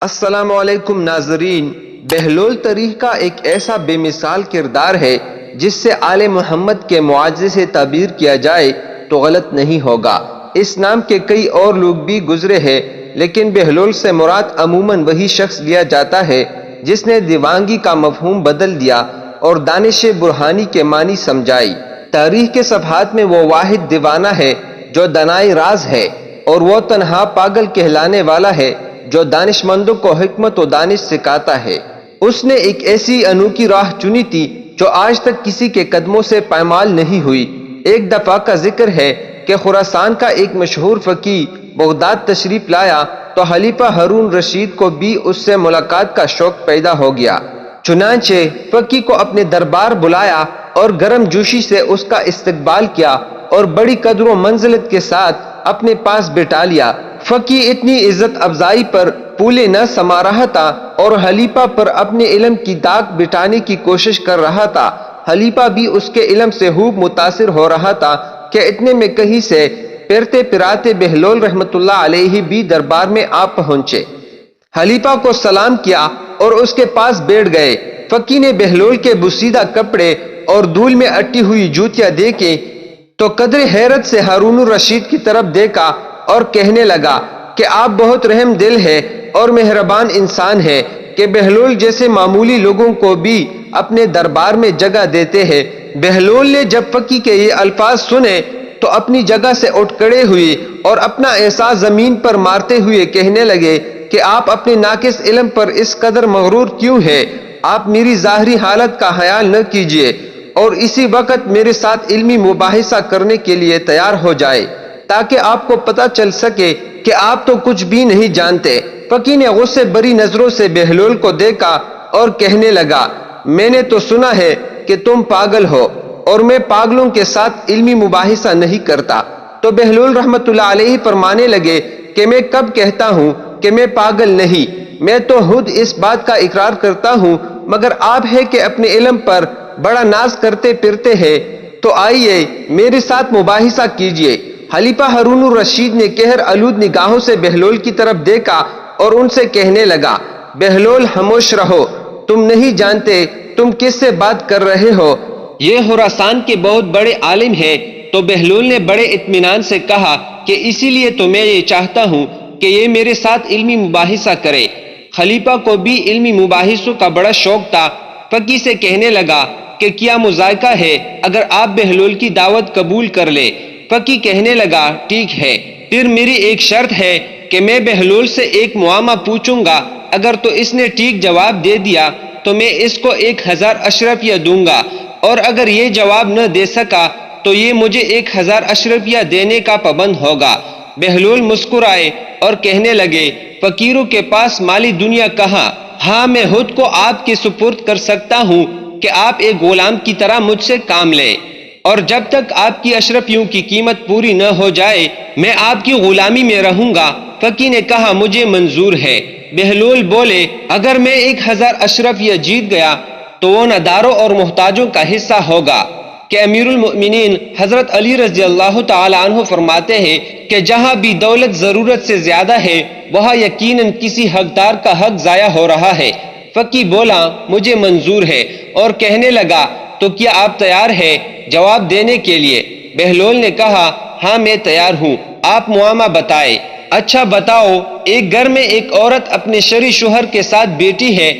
السلام علیکم ناظرین، بہلول تریح کا ایک ایسا بے مثال کردار ہے جس سے آل محمد کے معجزے سے تعبیر کیا جائے تو غلط نہیں ہوگا۔ اس نام کے کئی اور لوگ بھی گزرے ہیں، لیکن بہلول سے مراد عموماً وہی شخص لیا جاتا ہے جس نے دیوانگی کا مفہوم بدل دیا اور دانش برہانی کے معنی سمجھائی۔ تاریخ کے صفحات میں وہ واحد دیوانہ ہے جو دانائے راز ہے، اور وہ تنہا پاگل کہلانے والا ہے جو دانش مندوں کو حکمت و دانش سکھاتا ہے۔ اس نے ایک ایسی انوکھی راہ چنی تھی جو آج تک کسی کے قدموں سے پامال نہیں ہوئی۔ ایک دفعہ کا ذکر ہے کہ خراسان کا ایک مشہور فقیہ بغداد تشریف لایا تو خلیفہ ہارون رشید کو بھی اس سے ملاقات کا شوق پیدا ہو گیا۔ چنانچہ فقیہ کو اپنے دربار بلایا اور گرم جوشی سے اس کا استقبال کیا اور بڑی قدر و منزلت کے ساتھ اپنے پاس بٹھا لیا۔ فقیہ اتنی عزت افزائی پر پھولے نہ سما رہا تھا اور خلیفہ پر اپنے علم کی داغ بٹھانے کی کوشش کر رہا تھا۔ خلیفہ بھی اس کے علم سے خوب متاثر ہو رہا تھا کہ اتنے میں کہیں سے پھرتے پھراتے بہلول رحمت اللہ علیہ بھی دربار میں آ پہنچے۔ خلیفہ کو سلام کیا اور اس کے پاس بیٹھ گئے۔ فقیہ نے بہلول کے بوسیدہ کپڑے اور دھول میں اٹی ہوئی جوتیاں دیکھیں تو قدر حیرت سے ہارون الرشید کی طرف دیکھا اور کہنے لگا کہ آپ بہت رحم دل ہے اور مہربان انسان ہے کہ بہلول جیسے معمولی لوگوں کو بھی اپنے دربار میں جگہ دیتے ہیں۔ بہلول نے جب فقیہ کے یہ الفاظ سنے تو اپنی جگہ سے اٹھ کھڑے ہوئے اور اپنا احساس زمین پر مارتے ہوئے کہنے لگے کہ آپ اپنے ناقص علم پر اس قدر مغرور کیوں ہیں؟ آپ میری ظاہری حالت کا خیال نہ کیجیے اور اسی وقت میرے ساتھ علمی مباحثہ کرنے کے لیے تیار ہو جائے تاکہ آپ کو پتہ چل سکے کہ آپ تو کچھ بھی نہیں جانتے۔ فقیہ نے غصے بری نظروں سے بہلول کو دیکھا اور کہنے لگا، میں نے تو سنا ہے کہ تم پاگل ہو اور میں پاگلوں کے ساتھ علمی مباحثہ نہیں کرتا۔ تو بہلول رحمت اللہ علیہ فرمانے لگے کہ میں کب کہتا ہوں کہ میں پاگل نہیں، میں تو خود اس بات کا اقرار کرتا ہوں، مگر آپ ہے کہ اپنے علم پر بڑا ناز کرتے پھرتے ہیں، تو آئیے میرے ساتھ مباحثہ کیجیے۔ خلیفہ ہارون الرشید نے قہر آلود نگاہوں سے بہلول کی طرف دیکھا اور ان سے کہنے لگا، بہلول خاموش رہو، تم نہیں جانتے تم کس سے بات کر رہے ہو، یہ خراسان کے بہت بڑے عالم ہیں۔ تو بہلول نے بڑے اطمینان سے کہا کہ اسی لیے تو میں یہ چاہتا ہوں کہ یہ میرے ساتھ علمی مباحثہ کرے۔ خلیفہ کو بھی علمی مباحثوں کا بڑا شوق تھا۔ فقیہ سے کہنے لگا کہ کیا مذائقہ ہے اگر آپ بہلول کی دعوت قبول کر لے؟ فقیہ کہنے لگا، ٹھیک ہے، پھر میری ایک شرط ہے کہ میں بہلول سے ایک معاملہ پوچھوں گا، اگر تو اس نے ٹھیک جواب دے دیا تو میں اس کو 1000 اشرفیہ دوں گا، اور اگر یہ جواب نہ دے سکا تو یہ مجھے 1000 اشرفیہ دینے کا پابند ہوگا۔ بہلول مسکرائے اور کہنے لگے، فقیروں کے پاس مالی دنیا کہاں؟ ہاں، میں خود کو آپ کے سپرد کر سکتا ہوں کہ آپ ایک غلام کی طرح مجھ سے کام لیں، اور جب تک آپ کی اشرفیوں کی قیمت پوری نہ ہو جائے میں آپ کی غلامی میں رہوں گا۔ فقیہ نے کہا، مجھے منظور ہے۔ بہلول بولے، اگر میں 1000 اشرفیہ جیت گیا تو وہ نداروں اور محتاجوں کا حصہ ہوگا کہ امیر المؤمنین حضرت علی رضی اللہ تعالی عنہ فرماتے ہیں کہ جہاں بھی دولت ضرورت سے زیادہ ہے وہاں یقیناً کسی حقدار کا حق ضائع ہو رہا ہے۔ فقیہ بولا، مجھے منظور ہے، اور کہنے لگا، تو کیا آپ تیار ہے جواب دینے کے لیے؟ بہلول نے کہا، ہاں میں تیار ہوں، آپ معاملہ بتائے۔ اچھا بتاؤ، ایک گھر میں ایک عورت اپنے شرعی شوہر کے ساتھ بیٹھی ہے،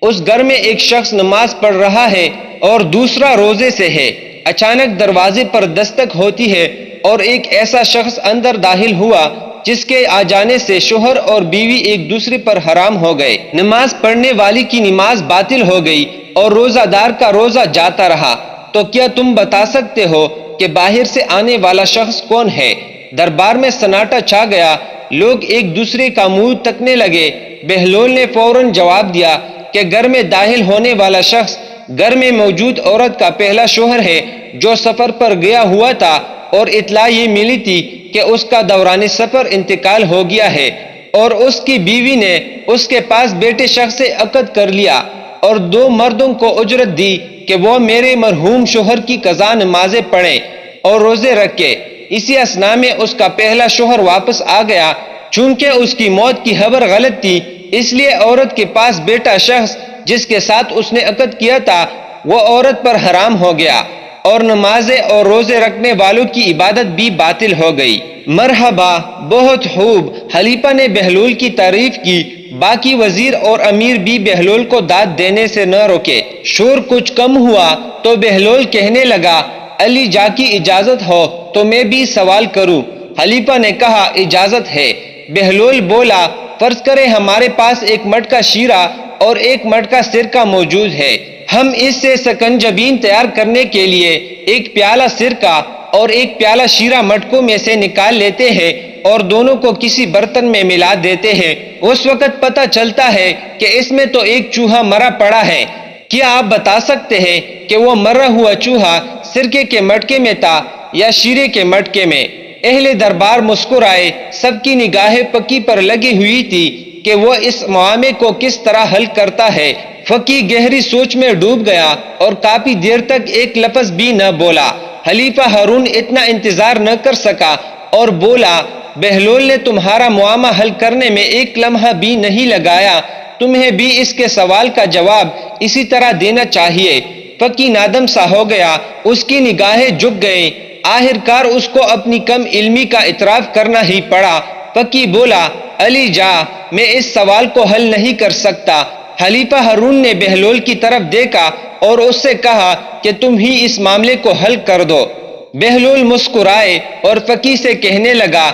اس گھر میں ایک شخص نماز پڑھ رہا ہے اور دوسرا روزے سے ہے۔ اچانک دروازے پر دستک ہوتی ہے اور ایک ایسا شخص اندر داخل ہوا جس کے آ جانے سے شوہر اور بیوی ایک دوسرے پر حرام ہو گئے۔ نماز پڑھنے والی کی نماز باطل ہو گئی اور روزہ دار کا روزہ جاتا رہا۔ تو کیا تم بتا سکتے ہو کہ باہر سے آنے والا شخص کون ہے؟ دربار میں سناٹا چھا گیا، لوگ ایک دوسرے کا منہ تکنے لگے۔ بہلول نے فوراً جواب دیا کہ گھر میں داخل ہونے والا شخص گھر میں موجود عورت کا پہلا شوہر ہے جو سفر پر گیا ہوا تھا، اور اطلاع یہ ملی تھی کہ اس کا دوران سفر انتقال ہو گیا ہے، اور اس کی بیوی نے اس کے پاس بیٹے شخص سے عقد کر لیا اور 2 مردوں کو اجرت دی کہ وہ میرے مرحوم شوہر کی قضا نمازیں پڑھیں اور روزے رکھے۔ اسی اثناء میں اس کا پہلا شوہر واپس آ گیا، چونکہ اس کی موت کی خبر غلط تھی اس لیے عورت کے پاس بیٹا شخص جس کے ساتھ اس نے عقد کیا تھا وہ عورت پر حرام ہو گیا، اور نمازیں اور روزے رکھنے والوں کی عبادت بھی باطل ہو گئی۔ مرحبا، بہت خوب۔ خلیفہ نے بہلول کی تعریف کی۔ باقی وزیر اور امیر بھی بہلول کو داد دینے سے نہ روکے۔ شور کچھ کم ہوا تو بہلول کہنے لگا، علی جا کی اجازت ہو تو میں بھی سوال کروں۔ خلیفہ نے کہا، اجازت ہے۔ بہلول بولا، فرض کرے ہمارے پاس ایک مٹکا شیرہ اور ایک مٹکا سرکہ موجود ہے۔ ہم اس سے سکنجبین تیار کرنے کے لیے ایک پیالہ سرکہ اور ایک پیالہ شیرہ مٹکوں میں سے نکال لیتے ہیں اور دونوں کو کسی برتن میں ملا دیتے ہیں۔ اس وقت پتہ چلتا ہے کہ اس میں تو ایک چوہا مرا پڑا ہے۔ کیا آپ بتا سکتے ہیں کہ وہ مرا ہوا چوہا سرکے کے مٹکے میں تھا یا شیرے کے مٹکے میں؟ اہل دربار مسکرائے۔ سب کی نگاہیں فقی پر لگی ہوئی تھی کہ وہ اس معاملے کو کس طرح حل کرتا ہے۔ فقی گہری سوچ میں ڈوب گیا اور کافی دیر تک ایک لفظ بھی نہ بولا۔ خلیفہ ہارون اتنا انتظار نہ کر سکا اور بولا، بہلول نے تمہارا معاملہ حل کرنے میں ایک لمحہ بھی نہیں لگایا، تمہیں بھی اس کے سوال کا جواب اسی طرح دینا چاہیے۔ فقی نادم سا ہو گیا، اس کی نگاہیں جھک گئیں۔ آخرکار اس کو اپنی کم علمی کا اعتراف کرنا ہی پڑا۔ فقی بولا، علی جا، میں اس سوال کو حل نہیں کر سکتا۔ خلیفہ ہارون نے بہلول کی طرف دیکھا اور اس سے کہا کہ تم ہی اس معاملے کو حل کر دو۔ بہلول مسکرائے اور فقی سے کہنے لگا،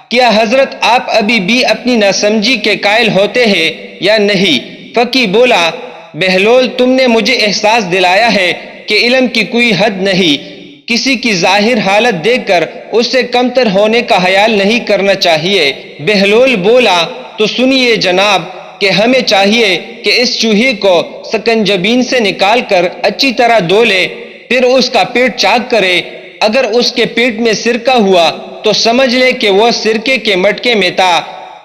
کیا حضرت آپ ابھی بھی اپنی ناسمجھی کے قائل ہوتے ہیں یا نہیں؟ فقی بولا، بہلول، تم نے مجھے احساس دلایا ہے کہ علم کی کوئی حد نہیں۔ کسی کی ظاہر حالت دیکھ کر اس سے کمتر ہونے کا خیال نہیں کرنا چاہیے۔ بہلول بولا، تو سنیے جناب کہ ہمیں چاہیے کہ اس چوہے کو سکنجبین سے نکال کر اچھی طرح دھو لے، پھر اس کا پیٹ چاک کرے۔ اگر اس کے پیٹ میں سرکہ ہوا تو سمجھ لے کہ وہ سرکے کے مٹکے میں تھا،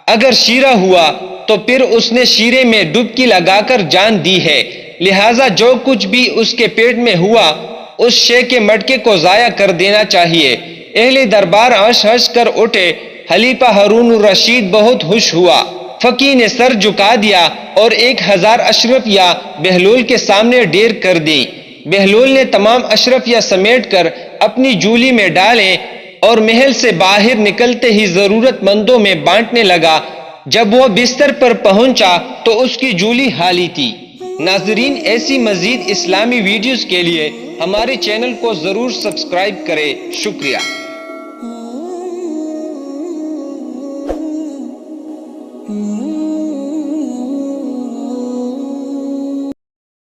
اگر شیرہ ہوا تو پھر اس نے شیرے میں ڈبکی لگا کر جان دی ہے، لہٰذا جو کچھ بھی اس کے پیٹ میں ہوا اس شے کے مٹکے کو ضائع کر دینا چاہیے۔ اہل دربار ہنس ہنس کر اٹھے۔ خلیفہ ہارون الرشید بہت خوش ہوا۔ فقی نے سر جھکا دیا اور 1000 اشرفیہ بہلول کے سامنے ڈھیر کر دی۔ بہلول نے تمام اشرفیہ سمیٹ کر اپنی جولی میں ڈالے اور محل سے باہر نکلتے ہی ضرورت مندوں میں بانٹنے لگا۔ جب وہ بستر پر پہنچا تو اس کی جولی خالی تھی۔ ناظرین، ایسی مزید اسلامی ویڈیوز کے لیے ہمارے چینل کو ضرور سبسکرائب کریں۔ شکریہ۔